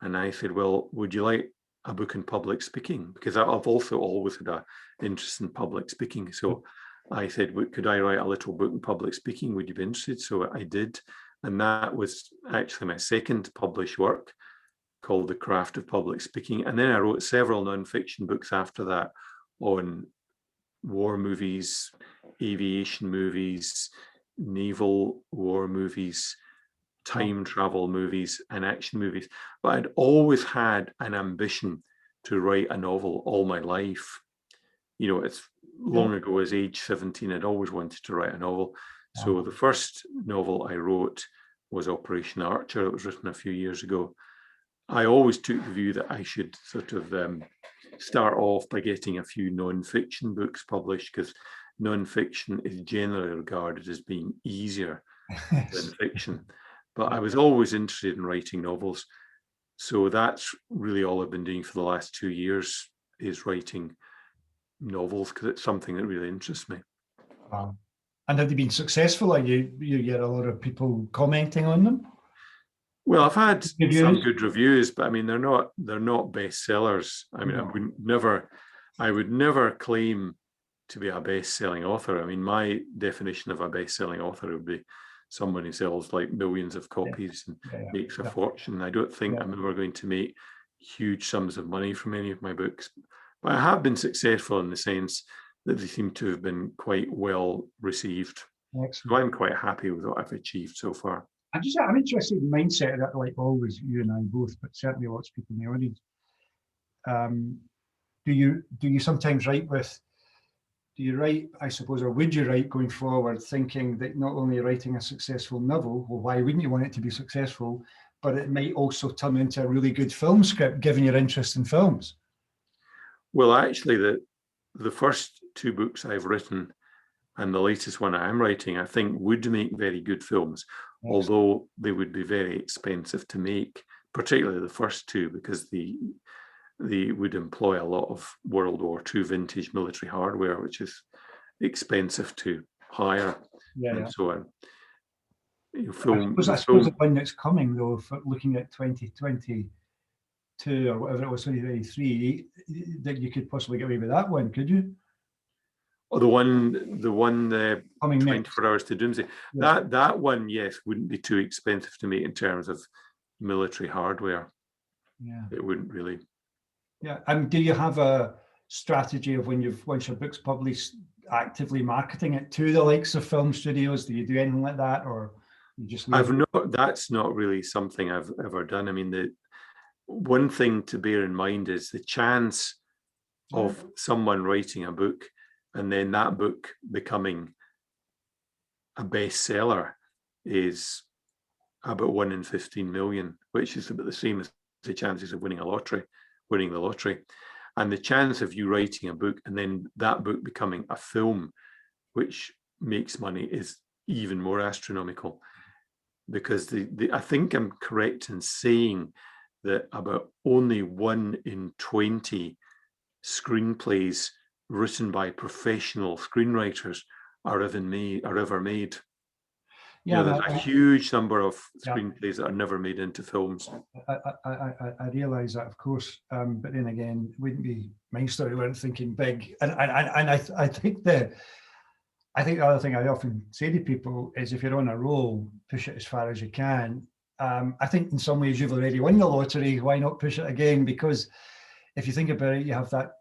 And I said, well, would you like a book in public speaking? Because I've also always had an interest in public speaking. So I said, could I write a little book in public speaking? Would you be interested? So I did. And that was actually my second published work, called The Craft of Public Speaking. And then I wrote several non-fiction books after that on war movies, aviation movies, naval war movies, time travel movies, and action movies. But I'd always had an ambition to write a novel all my life. You know, it's long ago, as age 17, I'd always wanted to write a novel. So the first novel I wrote was Operation Archer. It was written a few years ago. I always took the view that I should sort of start off by getting a few non-fiction books published, because non-fiction is generally regarded as being easier than fiction. But I was always interested in writing novels. So that's really all I've been doing for the last 2 years, is writing novels, because it's something that really interests me. Wow. And have they been successful? Are you get a lot of people commenting on them? Well, I've had some good reviews, but I mean, they're not bestsellers. I mean, I would never claim to be a best-selling author. I mean, my definition of a best-selling author would be someone who sells like millions of copies and makes a fortune. I don't think I'm ever going to make huge sums of money from any of my books, but I have been successful in the sense that they seem to have been quite well received. Excellent. So I'm quite happy with what I've achieved so far. I'm interested in the mindset that, like always, you and I both, but certainly lots of people in the audience. Do you sometimes write with? Do you write, I suppose, or would you write going forward, thinking that not only writing a successful novel, well, why wouldn't you want it to be successful, but it might also turn into a really good film script, given your interest in films? Well, actually, the first 2 books I've written and the latest one I'm writing, I think, would make very good films, although they would be very expensive to make, particularly the first 2, because they would employ a lot of World War II vintage military hardware, which is expensive to hire, and so on. I suppose the one that's coming, though, for looking at 2022 or whatever it was, 2023, that you could possibly get away with that one, could you? Oh, the one 24 Hours to Doomsday. Yeah. That one, yes, wouldn't be too expensive to make in terms of military hardware. Yeah, it wouldn't really. Yeah, and do you have a strategy of once your book's published, actively marketing it to the likes of film studios? Do you do anything like that, or you just? That's not really something I've ever done. I mean, the one thing to bear in mind is the chance of someone writing a book and then that book becoming a bestseller is about 1 in 15 million, which is about the same as the chances of winning the lottery. And the chance of you writing a book and then that book becoming a film, which makes money, is even more astronomical. Because I think I'm correct in saying that about only 1 in 20 screenplays written by professional screenwriters are ever made. Yeah, there's a huge number of screenplays that are never made into films. I realise that, of course, but then again, it wouldn't be my story. Weren't thinking big, and I think the other thing I often say to people is, if you're on a roll, push it as far as you can. I think in some ways you've already won the lottery. Why not push it again? Because if you think about it, you have that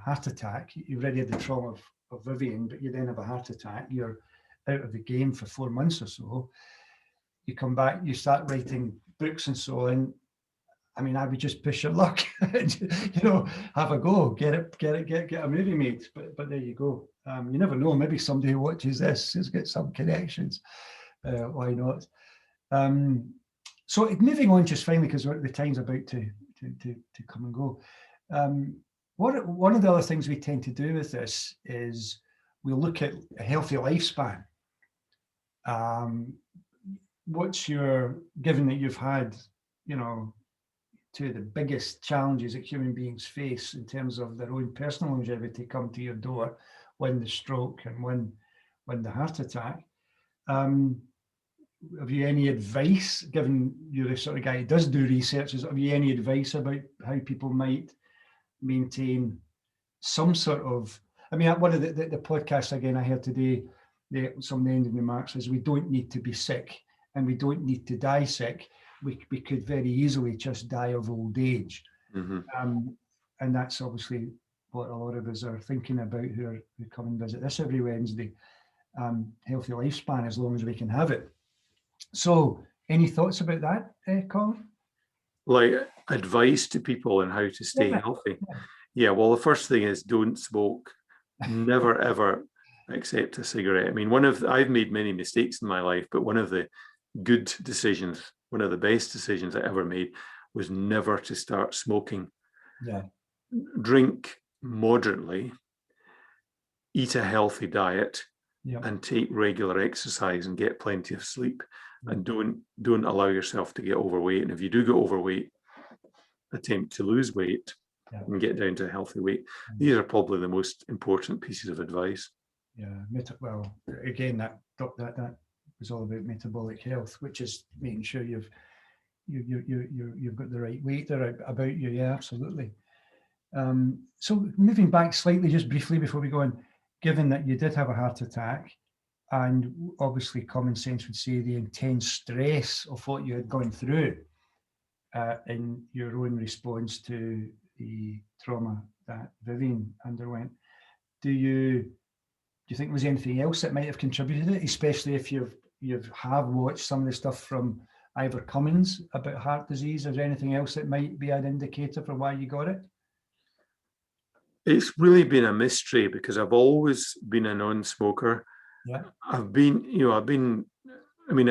heart attack. You've already had the trauma of Vivian, but you then have a heart attack. You're out of the game for 4 months or so. You come back, you start writing books and so on. I mean, I would just push your luck, have a go, get a movie made. But there you go. You never know. Maybe somebody who watches this has got some connections. Why not? So moving on just finally, because the time's about to come and go. One of the other things we tend to do with this is we look at a healthy lifespan. Given that you've had, two of the biggest challenges that human beings face in terms of their own personal longevity come to your door, when the stroke and when the heart attack. Have you any advice, given you're the sort of guy who does do research, have you any advice about how people might maintain some sort of I mean, one of the podcasts again I heard today, some of the ending remarks is we don't need to be sick and we don't need to die sick. We could very easily just die of old age. And that's obviously what a lot of us are thinking about who come and visit this every Wednesday. Healthy lifespan as long as we can have it. So any thoughts about that, Colin? Like advice to people on how to stay healthy? Yeah, well, the first thing is don't smoke. Never, ever accept a cigarette. I mean, I've made many mistakes in my life, but one of the good decisions, one of the best decisions I ever made was never to start smoking. Yeah. Drink moderately, eat a healthy diet, and take regular exercise and get plenty of sleep. And don't allow yourself to get overweight. And if you do get overweight, attempt to lose weight and get down to a healthy weight. These are probably the most important pieces of advice. Yeah. Well, again, that was all about metabolic health, which is making sure you've got the right weight about you. Yeah, absolutely. So moving back slightly, just briefly before we go on, given that you did have a heart attack, and obviously common sense would say the intense stress of what you had gone through in your own response to the trauma that Vivian underwent, do you think there was anything else that might have contributed to it, especially if you have watched some of the stuff from Ivor Cummins about heart disease? Is there anything else that might be an indicator for why you got it? It's really been a mystery because I've always been a non-smoker. Yeah. I've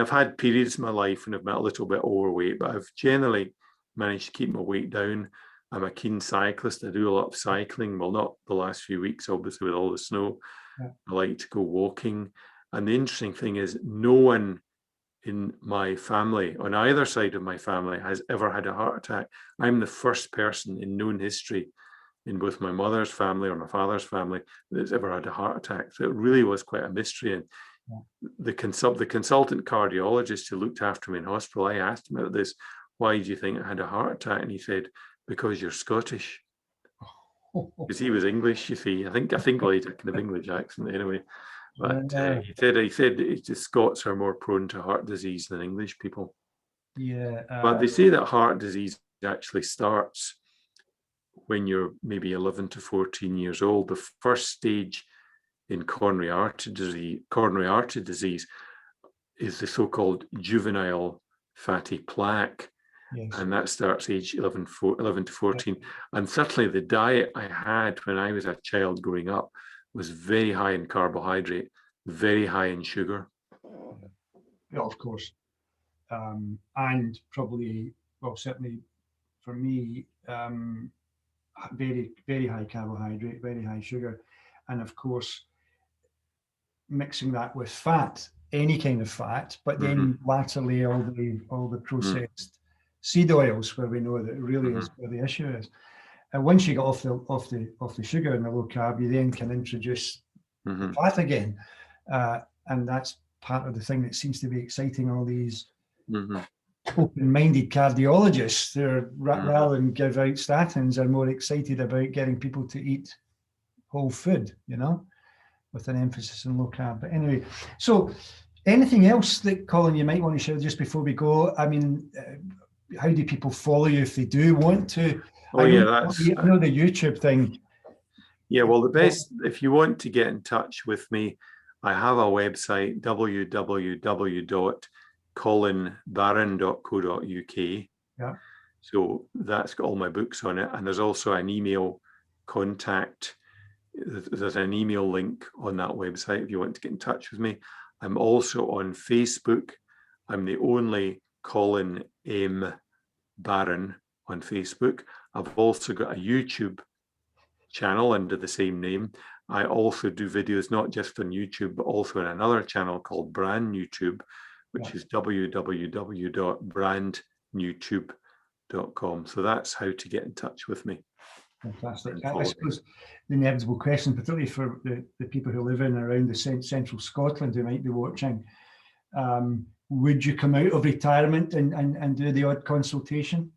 had periods in my life when I've been a little bit overweight, but I've generally managed to keep my weight down. I'm a keen cyclist. I do a lot of cycling. Well, not the last few weeks, obviously, with all the snow. Yeah. I like to go walking. And the interesting thing is no one in my family, on either side of my family, has ever had a heart attack. I'm the first person in known history in both my mother's family or my father's family that's ever had a heart attack. So it really was quite a mystery. And the consultant cardiologist who looked after me in hospital, I asked him about this, why do you think I had a heart attack? And he said, because you're Scottish. Because he was English, you see. I think well, he had a kind of English accent anyway. But he said it's just Scots are more prone to heart disease than English people. Yeah. But they say that heart disease actually starts when you're maybe 11 to 14 years old. The first stage in coronary artery disease is the so-called juvenile fatty plaque. Yes. And that starts age 11 to 14. And certainly the diet I had when I was a child growing up was very high in carbohydrate, very high in sugar. Yeah, of course. And probably, well, certainly for me, very, very high carbohydrate, very high sugar. And of course, mixing that with fat, any kind of fat, but then latterly all the processed seed oils, where we know that it really is where the issue is. And once you get off the sugar and the low carb, you then can introduce the fat again, and that's part of the thing that seems to be exciting all these open-minded cardiologists. They're rather than give out statins, are more excited about getting people to eat whole food, with an emphasis on low carb. But anyway, so anything else that, Colin, you might want to share just before we go? I mean, how do people follow you if they do want to? I know the YouTube thing. Yeah, well, the best, if you want to get in touch with me, I have a website, www.colinbarron.co.uk. Yeah. So that's got all my books on it. And there's also an email contact. There's an email link on that website if you want to get in touch with me. I'm also on Facebook. I'm the only Colin M. Barron on Facebook. I've also got a YouTube channel under the same name. I also do videos not just on YouTube, but also on another channel called Brand YouTube, which is www.brandyoutube.com. So that's how to get in touch with me. Fantastic. I suppose the inevitable question, particularly for the people who live in and around the central Scotland who might be watching, would you come out of retirement and do the odd consultation?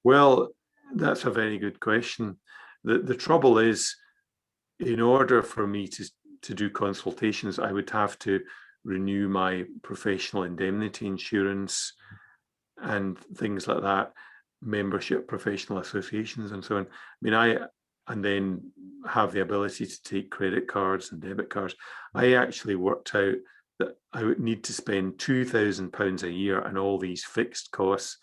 Well, that's a very good question. The trouble is, in order for me to do consultations, I would have to renew my professional indemnity insurance and things like that, membership, professional associations and so on. I mean, and then have the ability to take credit cards and debit cards. I actually worked out that I would need to spend £2,000 a year on all these fixed costs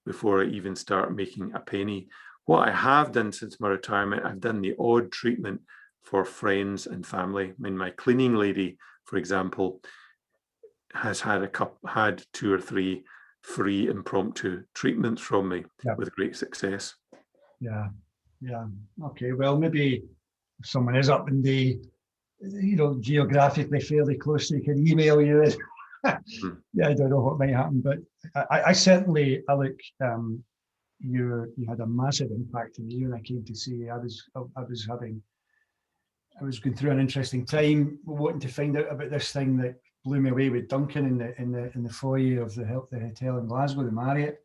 before I even start making a penny. What I have done since my retirement, I've done the odd treatment for friends and family. I mean, my cleaning lady, for example, has had 2 or 3 free impromptu treatments from me with great success. Yeah. Okay. Well, maybe if someone is up in the, geographically fairly close, they can email you. Yeah, I don't know what might happen, but I certainly, Alec, you had a massive impact on me when I came to see you. I was going through an interesting time, wanting to find out about this thing that blew me away with Duncan in the foyer of the hotel in Glasgow, the Marriott,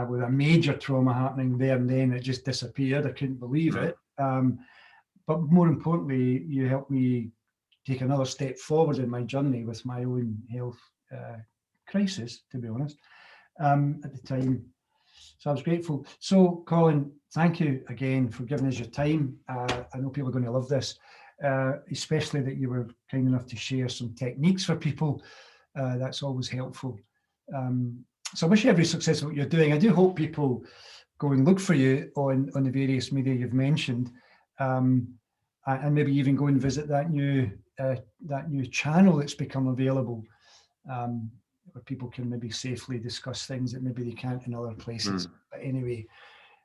with a major trauma happening there and then. It just disappeared. I couldn't believe it. But more importantly, you helped me take another step forward in my journey with my own health crisis, to be honest, at the time. So I was grateful. So, Colin, thank you again for giving us your time. I know people are going to love this, especially that you were kind enough to share some techniques for people. That's always helpful. So I wish you every success in what you're doing. I do hope people go and look for you on the various media you've mentioned, and maybe even go and visit that new channel that's become available, where people can maybe safely discuss things that maybe they can't in other places. But anyway,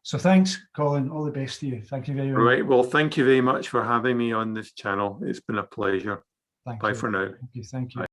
so thanks, Colin. All the best to you. Thank you very much. Right. Well, thank you very much for having me on this channel. It's been a pleasure. Bye for now. Thank you.